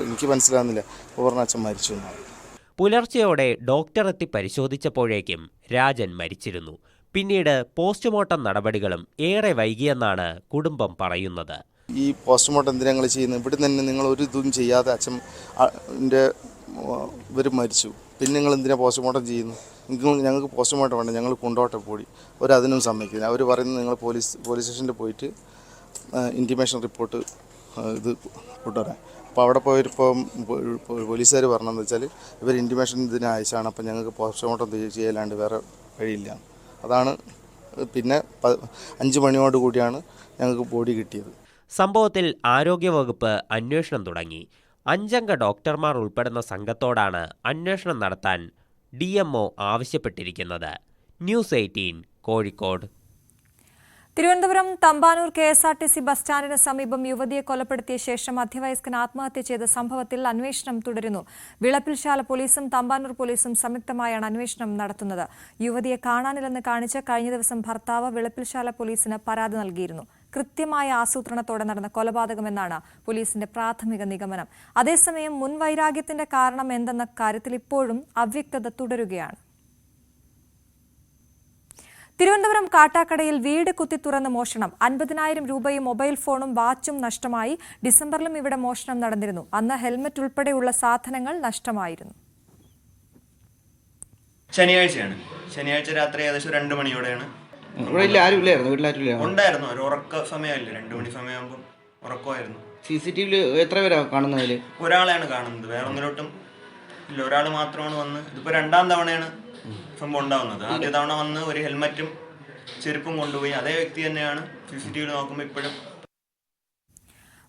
എനിക്ക് മനസ്സിലാകുന്നില്ല. അപ്പോൾ പറഞ്ഞ അച്ഛൻ മരിച്ചു എന്നാണ്. പുലർച്ചെയോടെ ഡോക്ടർ എത്തി പരിശോധിച്ചപ്പോഴേക്കും രാജൻ മരിച്ചിരുന്നു. പിന്നീട് പോസ്റ്റ്മോർട്ടം നടപടികളും ഏറെ വൈകിയെന്നാണ് കുടുംബം പറയുന്നത്. ഈ പോസ്റ്റ്മോർട്ടം എന്തിനാ നിങ്ങൾ ചെയ്യുന്നത്? ഇവിടെ തന്നെ നിങ്ങൾ ഒരു ഇതും ചെയ്യാതെ അച്ഛൻ ഇവർ മരിച്ചു, പിന്നെ നിങ്ങൾ എന്തിനാ പോസ്റ്റ്മോർട്ടം ചെയ്യുന്നു? ഞങ്ങൾക്ക് പോസ്റ്റ്മോർട്ടം വേണ്ട, ഞങ്ങൾ കൊണ്ടോട്ടെ പോയി. അവരതിനും സമ്മതിക്കില്ല. അവർ പറയുന്നത് നിങ്ങൾ പോലീസ് സ്റ്റേഷനിൽ പോയിട്ട് ഇൻറ്റിമേഷൻ റിപ്പോർട്ട് ഇത് കൊണ്ടുവരാൻ. അപ്പോൾ അവിടെ പോയപ്പോൾ പോലീസുകാർ പറഞ്ഞതെന്ന് വെച്ചാൽ ഇവർ ഇൻറ്റിമേഷൻ ഇതിന് അയച്ചാണ്, അപ്പം ഞങ്ങൾക്ക് പോസ്റ്റ്മോർട്ടം ചെയ്യലാണ്ട് വേറെ വഴിയില്ല. അതാണ് പിന്നെ 5 മണിയോട് കൂടിയാണ് ഞങ്ങൾക്ക് ബോഡി കിട്ടിയത്. സംഭവത്തിൽ ആരോഗ്യവകുപ്പ് അന്വേഷണം തുടങ്ങി. 5 അംഗ ഡോക്ടർമാർ ഉൾപ്പെടുന്ന സംഘത്തോടാണ് അന്വേഷണം നടത്താൻ DMO ആവശ്യപ്പെട്ടിരിക്കുന്നത്. News 18 Kozhikode. Thiruvananthapuram Thampanoor KSRTC bus സ്റ്റാൻഡിന് സമീപം യുവതിയെ കൊലപ്പെടുത്തിയ ശേഷം മധ്യവയസ്കൻ ആത്മഹത്യ ചെയ്ത സംഭവത്തിൽ അന്വേഷണം തുടരുന്നു. വിളപ്പിൽശാല പോലീസും തമ്പാനൂർ പോലീസും സംയുക്തമായാണ് അന്വേഷണം നടത്തുന്നത്. യുവതിയെ കാണാനില്ലെന്ന് കാണിച്ച് കഴിഞ്ഞ ദിവസം ഭർത്താവ് വിളപ്പിൽശാല പോലീസിന് പരാതി നൽകിയിരുന്നു. കൃത്യമായ ആസൂത്രണത്തോടെ നടന്ന കൊലപാതകമെന്നാണ് പോലീസിന്റെ പ്രാഥമിക നിഗമനം. അതേസമയം മുൻവൈരാഗ്യത്തിന്റെ കാരണം എന്തെന്ന കാര്യത്തിൽ ഇപ്പോഴും അവ്യക്തത തുടരുകയാണ്. തിരുവനന്തപുരം കാട്ടാക്കടയിൽ വീട് കുത്തി തുറന്ന് മോഷണം. 50,000 രൂപയും മൊബൈൽ ഫോണും വാച്ചും നഷ്ടമായി. ഡിസംബറിലും ഇവിടെ മോഷണം നടന്നിരുന്നു. അന്ന് ഹെൽമറ്റ് ഉൾപ്പെടെയുള്ള സാധനങ്ങൾ നഷ്ടമായിരുന്നു. ശനിയാഴ്ച രാത്രി ഏകദേശം 2 മണിയോടെയാണ്. ഉണ്ടായിരുന്നു, ഒരു ഉറക്ക സമയമല്ലേ, 2 മണി സമയമാകുമ്പോൾ ഉറക്കമായിരുന്നു. CCTV എത്ര പേരാ കാണുന്നതിൽ? ഒരാളെയാണ് കാണുന്നത്, വേറെ ഒന്നിലോട്ടും ഇല്ല. ഒരാൾ മാത്രമാണ് വന്ന്. ഇതിപ്പോൾ 2ാം തവണയാണ് സംഭവം ഉണ്ടാവുന്നത്. ആദ്യ തവണ വന്ന് ഒരു ഹെൽമറ്റും ചെരുപ്പും കൊണ്ടുപോയി. അതേ വ്യക്തി തന്നെയാണ് CCTV നോക്കുമ്പോൾ ഇപ്പോഴും.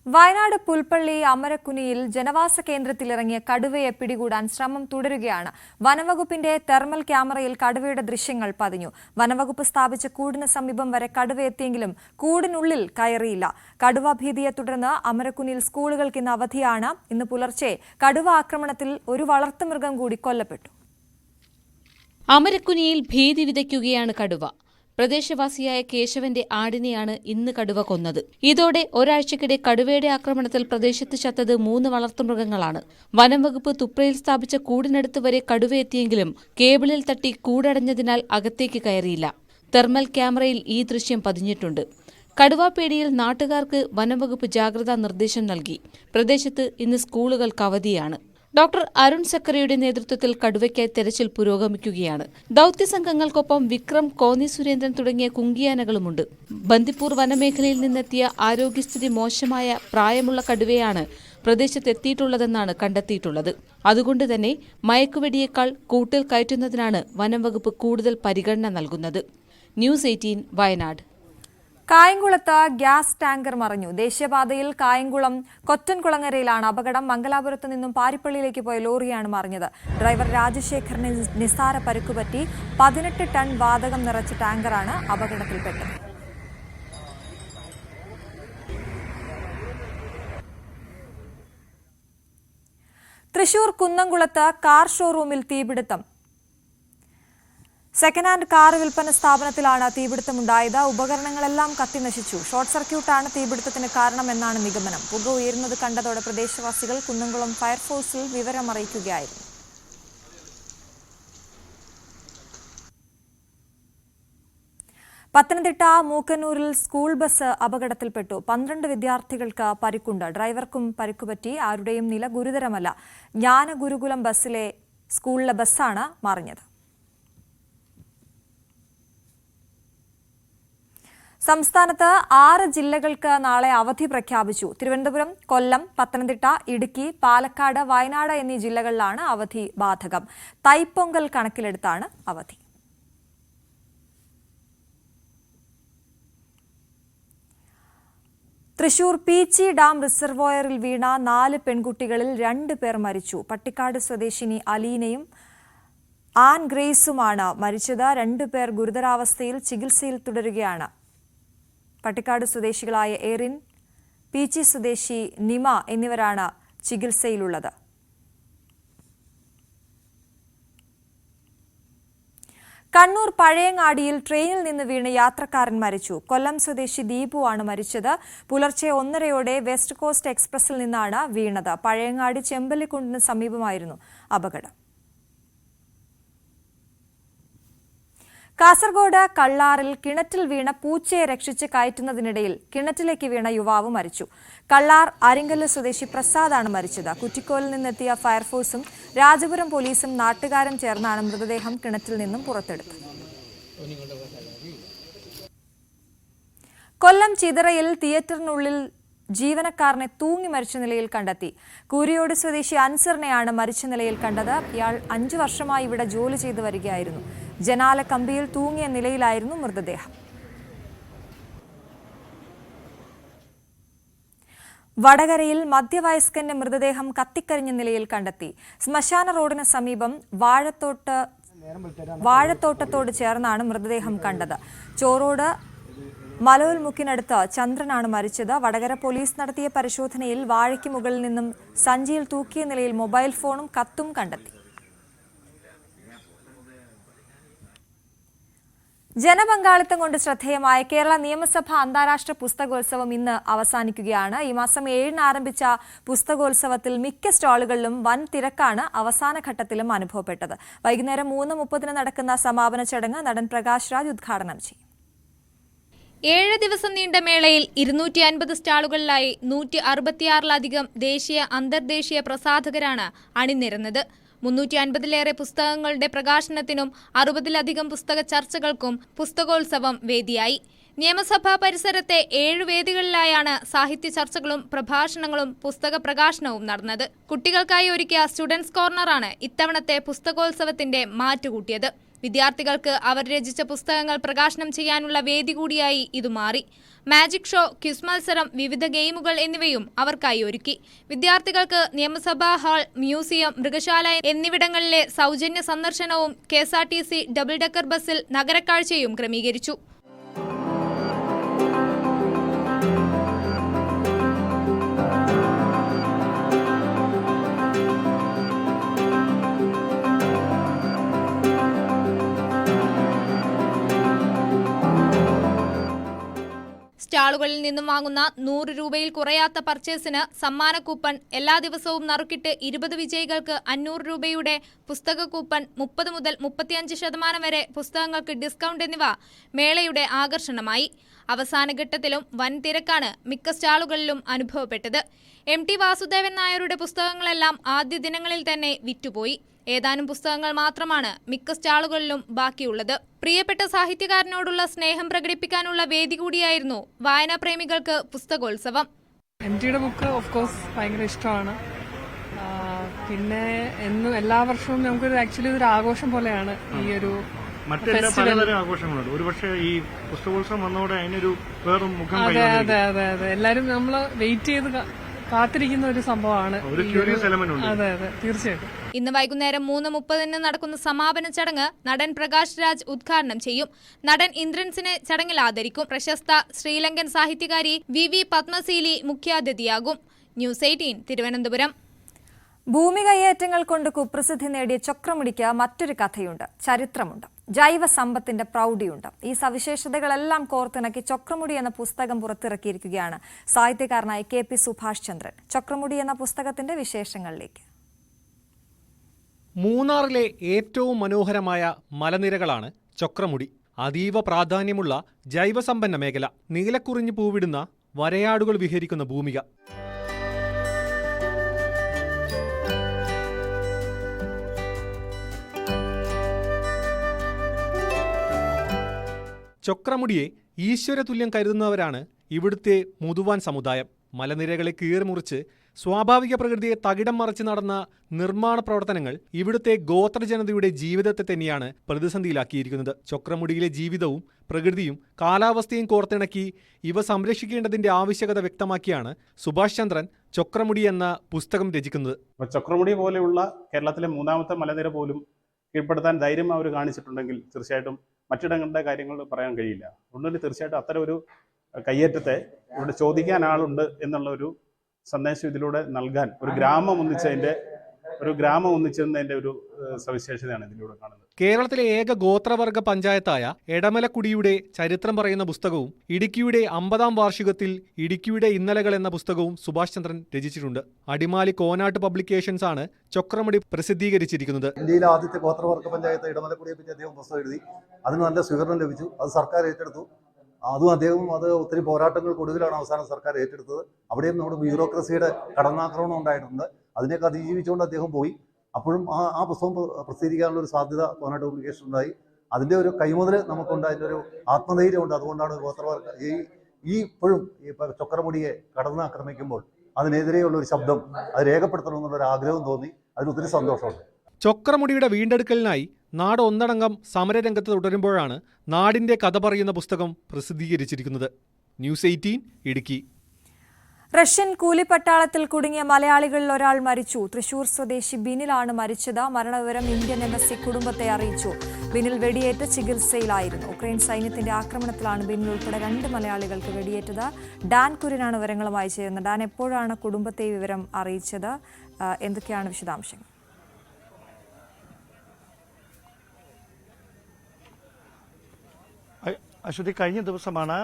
വയനാട് പുൽപ്പള്ളി അമരക്കുനിയിൽ ജനവാസ കേന്ദ്രത്തിലിറങ്ങിയ കടുവയെ പിടികൂടാൻ ശ്രമം തുടരുകയാണ്. വനംവകുപ്പിന്റെ തെർമൽ ക്യാമറയിൽ കടുവയുടെ ദൃശ്യങ്ങൾ പതിഞ്ഞു. വനംവകുപ്പ് സ്ഥാപിച്ച കൂടിന് സമീപം വരെ കടുവ എത്തിയെങ്കിലും കൂടിനുള്ളിൽ കയറിയില്ല. കടുവ ഭീതിയെ തുടർന്ന് അമരക്കുനിയിൽ സ്കൂളുകൾക്ക് ഇന്ന് അവധിയാണ്. ഇന്ന് പുലർച്ചെ കടുവ ആക്രമണത്തിൽ ഒരു വളർത്തുമൃഗം കൂടി കൊല്ലപ്പെട്ടു. അമരക്കുനിയിൽ ഭീതി വിതയ്ക്കുകയാണ് കടുവ. പ്രദേശവാസിയായ കേശവന്റെ ആടിനെയാണ് ഇന്ന് കടുവ കൊന്നത്. ഇതോടെ ഒരാഴ്ചക്കിടെ കടുവയുടെ ആക്രമണത്തിൽ പ്രദേശത്ത് ചത്തത് 3 വളർത്തുമൃഗങ്ങളാണ്. വനംവകുപ്പ് തുപ്രയിൽ സ്ഥാപിച്ച കൂടിനടുത്ത് വരെ കടുവയെത്തിയെങ്കിലും കേബിളിൽ തട്ടി കൂടടഞ്ഞതിനാൽ അകത്തേക്ക് കയറിയില്ല. തെർമൽ ക്യാമറയിൽ ഈ ദൃശ്യം പതിഞ്ഞിട്ടുണ്ട്. കടുവാപ്പേടിയിൽ നാട്ടുകാർക്ക് വനംവകുപ്പ് ജാഗ്രതാ നിർദ്ദേശം നൽകി. പ്രദേശത്ത് ഇന്ന് സ്കൂളുകൾക്ക് അവധിയാണ്. ഡോക്ടർ അരുൺ സക്കറിയുടെ നേതൃത്വത്തിൽ കടുവയ്ക്കായി തെരച്ചിൽ പുരോഗമിക്കുകയാണ്. ദൌത്യസംഘങ്ങൾക്കൊപ്പം വിക്രം, കോന്നി സുരേന്ദ്രൻ തുടങ്ങിയ കുങ്കിയാനകളുമുണ്ട്. ബന്ദിപ്പൂർ വനമേഖലയിൽ നിന്നെത്തിയ ആരോഗ്യസ്ഥിതി മോശമായ പ്രായമുള്ള കടുവയാണ് പ്രദേശത്തെത്തിയിട്ടുള്ളതെന്നാണ് കണ്ടെത്തിയിട്ടുള്ളത്. അതുകൊണ്ട് തന്നെ മയക്കുവെടിയേക്കാൾ കൂട്ടിൽ കയറ്റുന്നതിനാണ് വനംവകുപ്പ് കൂടുതൽ പരിഗണന നൽകുന്നത്. ന്യൂസ് 18 വയനാട്. കായംകുളത്ത് ഗ്യാസ് ടാങ്കർ മറിഞ്ഞു. ദേശീയപാതയിൽ കായംകുളം കൊറ്റൻകുളങ്ങരയിലാണ് അപകടം. മംഗലാപുരത്ത് നിന്നും പാരിപ്പള്ളിയിലേക്ക് പോയ ലോറിയാണ് മറിഞ്ഞത്. ഡ്രൈവർ രാജശേഖറിന് നിസ്സാര പരുക്കുപറ്റി. 18 ടൺ വാതകം നിറച്ച ടാങ്കറാണ് അപകടത്തിൽപ്പെട്ടത്. തൃശൂർ കുന്നംകുളത്ത് കാർ ഷോറൂമിൽ തീപിടുത്തം. സെക്കൻഡ് ഹാൻഡ് കാർ വിൽപ്പന സ്ഥാപനത്തിലാണ് തീപിടുത്തമുണ്ടായത്. ഉപകരണങ്ങളെല്ലാം കത്തിനശിച്ചു. ഷോർട്ട് സർക്യൂട്ടാണ് തീപിടുത്തത്തിന് കാരണമെന്നാണ് നിഗമനം. പുക ഉയരുന്നത് കണ്ടതോടെ പ്രദേശവാസികൾ കുന്നംകുളം ഫയർഫോഴ്സിൽ വിവരമറിയിക്കുകയായിരുന്നു. പത്തനംതിട്ട മൂക്കന്നൂരിൽ സ്കൂൾ ബസ് അപകടത്തിൽപ്പെട്ടു. 12 വിദ്യാർത്ഥികൾക്ക് പരിക്കുണ്ട്. ഡ്രൈവർക്കും പരിക്കുപറ്റി. ആരുടെയും നില ഗുരുതരമല്ല. ജ്ഞാനഗുരുകുലം സ്കൂളിലെ ബസ്സാണ് മറിഞ്ഞത്. സംസ്ഥാനത്ത് 6 ജില്ലകൾക്ക് നാളെ അവധി പ്രഖ്യാപിച്ചു. തിരുവനന്തപുരം, കൊല്ലം, പത്തനംതിട്ട, ഇടുക്കി, പാലക്കാട്, വയനാട് എന്നീ ജില്ലകളിലാണ് അവധി ബാധകം. തൈപ്പൊങ്കൽ കണക്കിലെടുത്താണ് അവധി. തൃശൂർ പീച്ചി ഡാം റിസർവോയറിൽ വീണ 4 പെൺകുട്ടികളിൽ 2 പേർ മരിച്ചു. പട്ടിക്കാട് സ്വദേശിനി അലീനയും ആൻ ഗ്രേസുമാണ് മരിച്ചത്. 2 പേർ ഗുരുതരാവസ്ഥയിൽ ചികിത്സയിൽ തുടരുകയാണ്. പട്ടിക്കാട് സ്വദേശികളായ എറിൻ, പീച്ചി സ്വദേശി നിമ എന്നിവരാണ് ചികിത്സയിലുള്ളത്. കണ്ണൂർ പഴയങ്ങാടിയിൽ ട്രെയിനിൽ നിന്ന് വീണ് യാത്രക്കാരൻ മരിച്ചു. കൊല്ലം സ്വദേശി ദീപുവാണ് മരിച്ചത്. പുലർച്ചെ 1:30 വെസ്റ്റ് കോസ്റ്റ് എക്സ്പ്രസിൽ നിന്നാണ് വീണത്. പഴയങ്ങാടി ചെമ്പല്ലിക്കുണ്ടിന് സമീപമായിരുന്നു അപകടം. കാസർഗോഡ് കള്ളാറിൽ കിണറ്റിൽ വീണ പൂച്ചയെ രക്ഷിച്ച് കയറ്റുന്നതിനിടയിൽ കിണറ്റിലേക്ക് വീണ യുവാവ് മരിച്ചു. കള്ളാർ അരിങ്കല്ല് സ്വദേശി പ്രസാദാണ് മരിച്ചത്. കുറ്റിക്കോലിൽ നിന്നെത്തിയ ഫയർഫോഴ്സും രാജപുരം പോലീസും നാട്ടുകാരും ചേർന്നാണ് മൃതദേഹം കിണറ്റിൽ നിന്നും പുറത്തെടുത്തത്. കൊല്ലം ചിതറയിൽ തിയേറ്ററിനുള്ളിൽ ജീവനക്കാരനെ തൂങ്ങി മരിച്ച നിലയിൽ കണ്ടെത്തി. കൂരിയോട് സ്വദേശി അൻസറിനെയാണ് മരിച്ച നിലയിൽ കണ്ടത്. ഇയാൾ 5 വർഷമായി ഇവിടെ ജോലി ചെയ്തു വരികയായിരുന്നു. ജനാല കമ്പിയിൽ തൂങ്ങിയ നിലയിലായിരുന്നു മൃതദേഹം. വടകരയിൽ മധ്യവയസ്കന്റെ മൃതദേഹം കത്തിക്കരിഞ്ഞ നിലയിൽ കണ്ടെത്തി. ശ്മശാന റോഡിന് സമീപം വാഴത്തോട്ടത്തോട് ചേർന്നാണ് മൃതദേഹം കണ്ടത്. ചോറോട് മലവുൽമുക്കിനടുത്ത് ചന്ദ്രനാണ് മരിച്ചത്. വടകര പോലീസ് നടത്തിയ പരിശോധനയിൽ വാഴയ്ക്ക് മുകളിൽ നിന്നും സഞ്ചിയിൽ തൂക്കിയ നിലയിൽ മൊബൈൽ ഫോണും കത്തും കണ്ടെത്തി. ജനപങ്കാളിത്തം കൊണ്ട് ശ്രദ്ധേയമായ കേരള നിയമസഭാ അന്താരാഷ്ട്ര പുസ്തകോത്സവം ഇന്ന് അവസാനിക്കുകയാണ്. ഈ മാസം 7-ന് ആരംഭിച്ച പുസ്തകോത്സവത്തിൽ മിക്ക സ്റ്റാളുകളിലും വൻ തിരക്കാണ് അവസാന ഘട്ടത്തിലും അനുഭവപ്പെട്ടത്. വൈകുന്നേരം 3:30 നടക്കുന്ന സമാപന ചടങ്ങ് നടൻ പ്രകാശ് രാജ് ഉദ്ഘാടനം ചെയ്യും. 7 ദിവസം നീണ്ട മേളയിൽ 250 സ്റ്റാളുകളിലായി 166-ലധികം ദേശീയ അന്തർദേശീയ പ്രസാധകരാണ് അണിനിരന്നത്. 350-ലേറെ പുസ്തകങ്ങളുടെ പ്രകാശനത്തിനും 60-ലധികം പുസ്തക ചർച്ചകൾക്കും പുസ്തകോത്സവം വേദിയായി. നിയമസഭാ പരിസരത്തെ 7 വേദികളിലായാണ് സാഹിത്യ ചർച്ചകളും പ്രഭാഷണങ്ങളും പുസ്തക പ്രകാശനവും നടന്നത്. കുട്ടികൾക്കായി ഒരുക്കിയ സ്റ്റുഡൻസ് കോർണറാണ് ഇത്തവണത്തെ പുസ്തകോത്സവത്തിന്റെ മാറ്റുകൂട്ടിയത്. വിദ്യാർത്ഥികൾക്ക് അവർ രചിച്ച പുസ്തകങ്ങൾ പ്രകാശനം ചെയ്യാനുള്ള വേദി കൂടിയായി ഇത് മാറി. മാജിക് ഷോ, ക്വിസ് മത്സരം, വിവിധ ഗെയിമുകൾ എന്നിവയും അവർക്കായി ഒരുക്കി. വിദ്യാർത്ഥികൾക്ക് നിയമസഭാ ഹാൾ, മ്യൂസിയം, മൃഗശാല എന്നിവിടങ്ങളിലെ സൗജന്യ സന്ദർശനവും KSRTC ഡബിൾ ഡെക്കർ ബസ്സിൽ നഗരക്കാഴ്ചയും ക്രമീകരിച്ചു. സ്റ്റാളുകളിൽ നിന്നും വാങ്ങുന്ന 100 രൂപയിൽ കുറയാത്ത പർച്ചേസിന് സമ്മാന കൂപ്പൺ, എല്ലാ ദിവസവും നറുക്കിട്ട് 20 വിജയികൾക്ക് 500 രൂപയുടെ പുസ്തക കൂപ്പൺ, 30 മുതൽ 35% വരെ പുസ്തകങ്ങൾക്ക് ഡിസ്കൗണ്ട് എന്നിവ മേളയുടെ ആകർഷണമായി. അവസാന ഘട്ടത്തിലും വൻ തിരക്കാണ് മിക്ക സ്റ്റാളുകളിലും അനുഭവപ്പെട്ടത്. MT വാസുദേവൻ നായരുടെ പുസ്തകങ്ങളെല്ലാം ആദ്യ ദിനങ്ങളിൽ തന്നെ വിറ്റുപോയി. ഏതാനും പുസ്തകങ്ങൾ മാത്രമാണ് മിക്ക സ്റ്റാളുകളിലും ബാക്കിയുള്ളത്. പ്രിയപ്പെട്ട സാഹിത്യകാരനോടുള്ള സ്നേഹം പ്രകടിപ്പിക്കാനുള്ള വേദി കൂടിയായിരുന്നു വായനാപ്രേമികൾക്ക് പുസ്തകോത്സവം. MTയുടെ ബുക്ക് ഓഫ് കോഴ്സ് ഭയങ്കര ഇഷ്ടമാണ്. പിന്നെ എല്ലാ വർഷവും നമുക്കൊരു ആക്ച്വലി ഒരു ആഘോഷം പോലെയാണ് ഈ ഒരു മറ്റെല്ലാ പലതരം ആഘോഷങ്ങളുണ്ട്. ഒരുപക്ഷെ ഈ പുസ്തകോത്സവം വന്നതോടെ അതിനൊരു വേറെ മുഖം. അതെ. എല്ലാരും നമ്മൾ വെയിറ്റ് ചെയ്ത് കാത്തിരിക്കുന്ന ഒരു സംഭവമാണ്. അതെ, തീർച്ചയായിട്ടും. ഇന്ന് വൈകുന്നേരം 3:30 നടക്കുന്ന സമാപന ചടങ്ങ് നടൻ പ്രകാശ് രാജ് ഉദ്ഘാടനം ചെയ്യും. നടൻ ഇന്ദ്രൻസിനെ ചടങ്ങിൽ ആദരിക്കും. പ്രശസ്ത ശ്രീലങ്കൻ സാഹിത്യകാരി VV പത്മസീലി മുഖ്യാതിഥിയാകും. ന്യൂസ് 18 തിരുവനന്തപുരം. ഭൂമി കയ്യേറ്റങ്ങൾ കൊണ്ട് കുപ്രസിദ്ധി നേടിയ ചൊക്രമുടിക്ക് മറ്റൊരു കഥയുണ്ട്, ചരിത്രമുണ്ട്, ജൈവ സമ്പത്തിന്റെ പ്രൗഢിയുണ്ട്. ഈ സവിശേഷതകളെല്ലാം കോർത്തിണക്കി ചൊക്രമുടി എന്ന പുസ്തകം പുറത്തിറക്കിയിരിക്കുകയാണ് സാഹിത്യകാരനായ KP സുഭാഷ് ചന്ദ്രൻ. ചൊക്രമുടി എന്ന പുസ്തകത്തിന്റെ വിശേഷങ്ങളിലേക്ക്. മൂന്നാറിലെ ഏറ്റവും മനോഹരമായ മലനിരകളാണ് ചൊക്രമുടി. അതീവ പ്രാധാന്യമുള്ള ജൈവസമ്പന്ന മേഖല. നീലക്കുറിഞ്ഞ് പൂവിടുന്ന വരയാടുകൾ വിഹരിക്കുന്ന ഭൂമിക. ചൊക്രമുടിയെ ഈശ്വരതുല്യം കരുതുന്നവരാണ് ഇവിടുത്തെ മുതുവാൻ സമുദായം. മലനിരകളെ കീറിമുറിച്ച് സ്വാഭാവിക പ്രകൃതിയെ തകിടം മറിച്ച് നടന്ന നിർമ്മാണ പ്രവർത്തനങ്ങൾ ഇവിടുത്തെ ഗോത്രജനതയുടെ ജീവിതത്തെ തന്നെയാണ് പ്രതിസന്ധിയിലാക്കിയിരിക്കുന്നത്. ചൊക്രമുടിയിലെ ജീവിതവും പ്രകൃതിയും കാലാവസ്ഥയും കോർത്തിണക്കി ഇവ സംരക്ഷിക്കേണ്ടതിന്റെ ആവശ്യകത വ്യക്തമാക്കിയാണ് സുഭാഷ് ചന്ദ്രൻ ചൊക്രമുടി എന്ന പുസ്തകം രചിക്കുന്നത്. ചൊക്രമുടി പോലെയുള്ള കേരളത്തിലെ 3ാമത്തെ മലനിര പോലും കീഴ്പ്പെടുത്താൻ ധൈര്യം അവർ കാണിച്ചിട്ടുണ്ടെങ്കിൽ തീർച്ചയായിട്ടും മറ്റിടങ്ങളുടെ കാര്യങ്ങൾ പറയാൻ കഴിയില്ല. അതുകൊണ്ട് തീർച്ചയായിട്ടും അത്തരം ഒരു കയ്യേറ്റത്തെ ഇവിടെ ചോദിക്കാൻ ആളുണ്ട് എന്നുള്ള ഒരു സന്ദേശം ഇതിലൂടെ നൽകാൻ ഒരു ഗ്രാമം ഒന്നിച്ചതിൻ്റെ ഒരു ഗ്രാമം ഒന്നിച്ചതിൻ്റെ ഒരു സവിശേഷതയാണ് ഇതിലൂടെ കാണുന്നത്. കേരളത്തിലെ ഏക ഗോത്രവർഗ പഞ്ചായത്തായ എടമലക്കുടിയുടെ ചരിത്രം പറയുന്ന പുസ്തകവും ഇടുക്കിയുടെ 50-ാം വാർഷികത്തിൽ ഇടുക്കിയുടെ ഇന്നലകൾ എന്ന പുസ്തകവും സുഭാഷ് ചന്ദ്രൻ രചിച്ചിട്ടുണ്ട്. അടിമാലി കോനാട്ട് പബ്ലിക്കേഷൻസ് ആണ് ചൊക്രമുടി പ്രസിദ്ധീകരിച്ചിരിക്കുന്നത്. ഇന്ത്യയിലെ ആദ്യത്തെ ഗോത്രവർഗ പഞ്ചായത്ത് ഇടമലക്കുടിയെ പറ്റി അദ്ദേഹം പുസ്തകം എഴുതി. അതിന് നല്ല സ്വീകരണം ലഭിച്ചു. അത് സർക്കാർ ഏറ്റെടുത്തു. അതും അദ്ദേഹം അത് ഒത്തിരി പോരാട്ടങ്ങൾക്കൊടുവിലാണ് അവസാനം സർക്കാർ ഏറ്റെടുത്തത്. അവിടെയും നമ്മുടെ ബ്യൂറോക്രസിയുടെ കടന്നാക്രമണം ഉണ്ടായിട്ടുണ്ട്. അതിനെയൊക്കെ അതിജീവിച്ചുകൊണ്ട് അദ്ദേഹം പോയി. അപ്പോഴും ആ പുസ്തകം പ്രസിദ്ധീകരിക്കാനുള്ള ഒരു സാധ്യത കോനാട്ട് പബ്ലിക്കേഷൻ ഉണ്ടായി. അതിൻ്റെ ഒരു കൈമുതൽ നമുക്കുണ്ട്, അതിൻ്റെ ഒരു ആത്മധൈര്യമുണ്ട്. അതുകൊണ്ടാണ് ഗോത്രവർഗ ഇപ്പോഴും ചൊക്രമുടിയെ കടന്നാക്രമിക്കുമ്പോൾ അതിനെതിരെയുള്ള ഒരു ശബ്ദം അത് രേഖപ്പെടുത്തണമെന്നുള്ളൊരു ആഗ്രഹം തോന്നി. അതിന് ഒത്തിരി സന്തോഷമുണ്ട്. ചൊക്രമുടിയുടെ വീണ്ടെടുക്കലിനായി നാട് ഒന്നടങ്കം സമരരംഗത്ത് തുടരുമ്പോഴാണ് നാടിന്റെ കഥ പറയുന്ന പുസ്തകം പ്രസിദ്ധീകരിച്ചിരിക്കുന്നത്. ന്യൂസ് 18 ഇടുക്കി. റഷ്യൻ കൂലിപ്പട്ടാളത്തിൽ കുടുങ്ങിയ മലയാളികളിൽ ഒരാൾ മരിച്ചു. തൃശൂർ സ്വദേശി ബിനിലാണ് മരിച്ചത്. മരണവിവരം ഇന്ത്യൻ എംബസി കുടുംബത്തെ അറിയിച്ചു. ബിനിൽ വെടിയേറ്റ് ചികിത്സയിലായിരുന്നു. ഉക്രൈൻ സൈന്യത്തിന്റെ ആക്രമണത്തിലാണ് ബിനിൽ ഉൾപ്പെടെ 2 മലയാളികൾക്ക് വെടിയേറ്റത്. ഡാൻ കുര്യനാണ് വിവരങ്ങളുമായി ചേരുന്നത്. ഡാൻ, എപ്പോഴാണ് കുടുംബത്തെ വിവരം അറിയിച്ചത്? എന്തൊക്കെയാണ് വിശദാംശങ്ങൾ? അശ്വതി, കഴിഞ്ഞ ദിവസമാണ്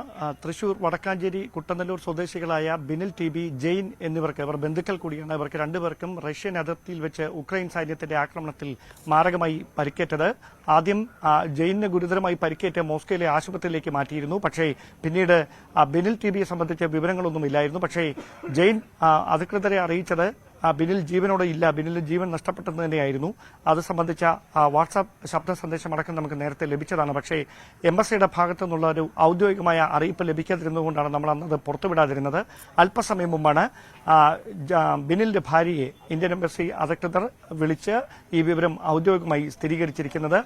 തൃശൂർ വടക്കാഞ്ചേരി കുട്ടനല്ലൂർ സ്വദേശികളായ ബിനിൽ TB, ജെയിൻ എന്നിവർക്ക്, ഇവർ ബന്ധുക്കൾ കൂടിയാണ്, ഇവർക്ക് 2 പേർക്കും റഷ്യൻ അതിർത്തിയിൽ വെച്ച് ഉക്രൈൻ സൈന്യത്തിന്റെ ആക്രമണത്തിൽ മാരകമായി പരിക്കേറ്റത്. ആദ്യം ജെയിനിന് ഗുരുതരമായി പരിക്കേറ്റ് മോസ്കോയിലെ ആശുപത്രിയിലേക്ക് മാറ്റിയിരുന്നു. പക്ഷേ പിന്നീട് ബിനിൽ TBയെ സംബന്ധിച്ച് വിവരങ്ങളൊന്നുമില്ലായിരുന്നു. പക്ഷേ ജെയിൻ അധികൃതരെ അറിയിച്ചത് ബിനിൽ ജീവനോടെ ഇല്ല, ബിനിലിന് ജീവൻ നഷ്ടപ്പെട്ടെന്ന് തന്നെയായിരുന്നു. അത് സംബന്ധിച്ച വാട്സാപ്പ് ശബ്ദ സന്ദേശമടക്കം നമുക്ക് നേരത്തെ ലഭിച്ചതാണ്. പക്ഷേ എംബസിയുടെ ഭാഗത്തു നിന്നുള്ള ഒരു ഔദ്യോഗികമായ അറിയിപ്പ് ലഭിക്കാതിരുന്നതുകൊണ്ടാണ് നമ്മൾ അന്നത് പുറത്തുവിടാതിരുന്നത്. അല്പസമയം മുമ്പാണ് ബിനിലിന്റെ ഭാര്യയെ ഇന്ത്യൻ എംബസി അധികൃതർ വിളിച്ച് ഈ വിവരം ഔദ്യോഗികമായി സ്ഥിരീകരിച്ചിരിക്കുന്നത്.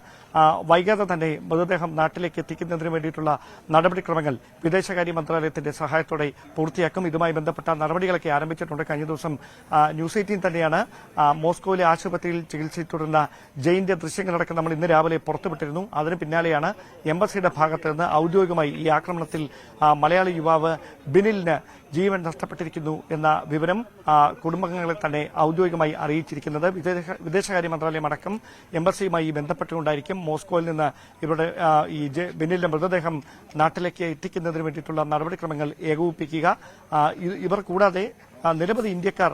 വൈകാതെ തന്നെ മൃതദേഹം നാട്ടിലേക്ക് എത്തിക്കുന്നതിന് വേണ്ടിയിട്ടുള്ള നടപടിക്രമങ്ങൾ വിദേശകാര്യ മന്ത്രാലയത്തിന്റെ സഹായത്തോടെ പൂർത്തിയാക്കും. ഇതുമായി ബന്ധപ്പെട്ട നടപടികളൊക്കെ ആരംഭിച്ചിട്ടുണ്ട്. കഴിഞ്ഞ ദിവസം ന്യൂസ് 18 തന്നെയാണ് മോസ്കോയിലെ ആശുപത്രിയിൽ ചികിത്സയിൽ തുടരുന്ന ജെയിന്റെ ദൃശ്യങ്ങളടക്കം നമ്മൾ ഇന്ന് രാവിലെ പുറത്തുവിട്ടിരുന്നു. അതിന് പിന്നാലെയാണ് എംബസിയുടെ ഭാഗത്ത് നിന്ന് ഔദ്യോഗികമായി ഈ ആക്രമണത്തിൽ മലയാളി യുവാവ് ബിനിലിന് ജീവൻ നഷ്ടപ്പെട്ടിരിക്കുന്നു എന്ന വിവരം കുടുംബാംഗങ്ങളെ തന്നെ ഔദ്യോഗികമായി അറിയിച്ചിരിക്കുന്നത്. വിദേശകാര്യ മന്ത്രാലയം അടക്കം എംബസിയുമായി ബന്ധപ്പെട്ടുകൊണ്ടായിരിക്കും മോസ്കോയിൽ നിന്ന് ഇവരുടെ ഈ ബിനിലിന്റെ മൃതദേഹം നാട്ടിലേക്ക് എത്തിക്കുന്നതിന് വേണ്ടിയിട്ടുള്ള നടപടിക്രമങ്ങൾ ഏകോപിപ്പിക്കുക. ഇവർ കൂടാതെ നിരവധി ഇന്ത്യക്കാർ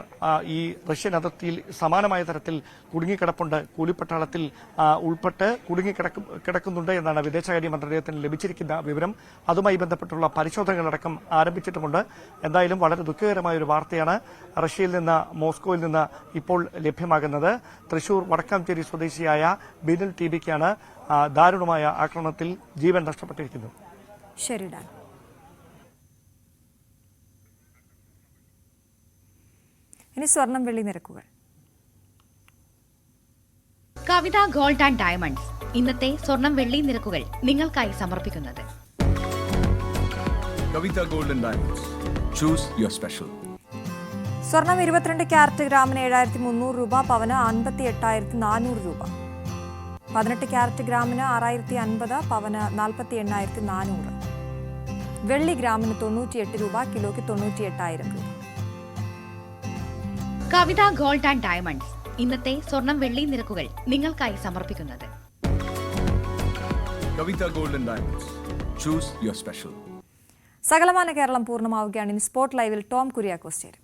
ഈ റഷ്യൻ അതിർത്തിയിൽ സമാനമായ തരത്തിൽ കുടുങ്ങിക്കിടപ്പുണ്ട്, കൂലിപ്പട്ടാളത്തിൽ ഉൾപ്പെട്ട് കുടുങ്ങിക്കിടക്കുന്നുണ്ട് എന്നാണ് വിദേശകാര്യ മന്ത്രാലയത്തിന് ലഭിച്ചിരിക്കുന്ന വിവരം. അതുമായി ബന്ധപ്പെട്ടുള്ള പരിശോധനകളടക്കം ആരംഭിച്ചിട്ടുമുണ്ട്. എന്തായാലും വളരെ ദുഃഖകരമായ ഒരു വാർത്തയാണ് റഷ്യയിൽ നിന്ന്, മോസ്കോയിൽ നിന്ന് ഇപ്പോൾ ലഭ്യമാകുന്നത്. തൃശൂർ വടക്കാഞ്ചേരി സ്വദേശിയായ ബിനിൽ TBക്കാണ് ദാരുണമായ ആക്രമണത്തിൽ ജീവൻ നഷ്ടപ്പെട്ടിരിക്കുന്നത്. ശരി. ഇനി സ്വർണം വെള്ളി നിരക്കുകൾ. കവിത ഗോൾഡ് ആൻഡ് ഡയമണ്ട്സ് ഇന്നത്തെ സ്വർണം വെള്ളി നിരക്കുകൾ നിങ്ങൾക്കായി സമർപ്പിക്കുന്നത് Kavitha gold and diamonds. Choose your special. സ്വർണം 22 ക്യാരറ്റ് ഗ്രാമിന് 7300 രൂപ, പവന് 58,400 രൂപ. 18 ക്യാരറ്റ് ഗ്രാമിന് 6050, പവന് 48,400. വെള്ളി ഗ്രാമിന് 98 രൂപ, കിലോയ്ക്ക് 98,000 രൂപ. കവിത ഗോൾഡ് ആൻഡ് ഡയമണ്ട്സ് ഇന്നത്തെ സ്വർണം വെള്ളി നിരക്കുകൾ നിങ്ങൾക്കായി സമർപ്പിക്കുന്നത് Kavitha gold and diamonds. Choose your special. സകലമാന കേരളം പൂർണ്ണമാവുകയാണ്. ഇനി സ്പോട്ട് ലൈവിൽ ടോം കുര്യാക്കോസ് ചേരും.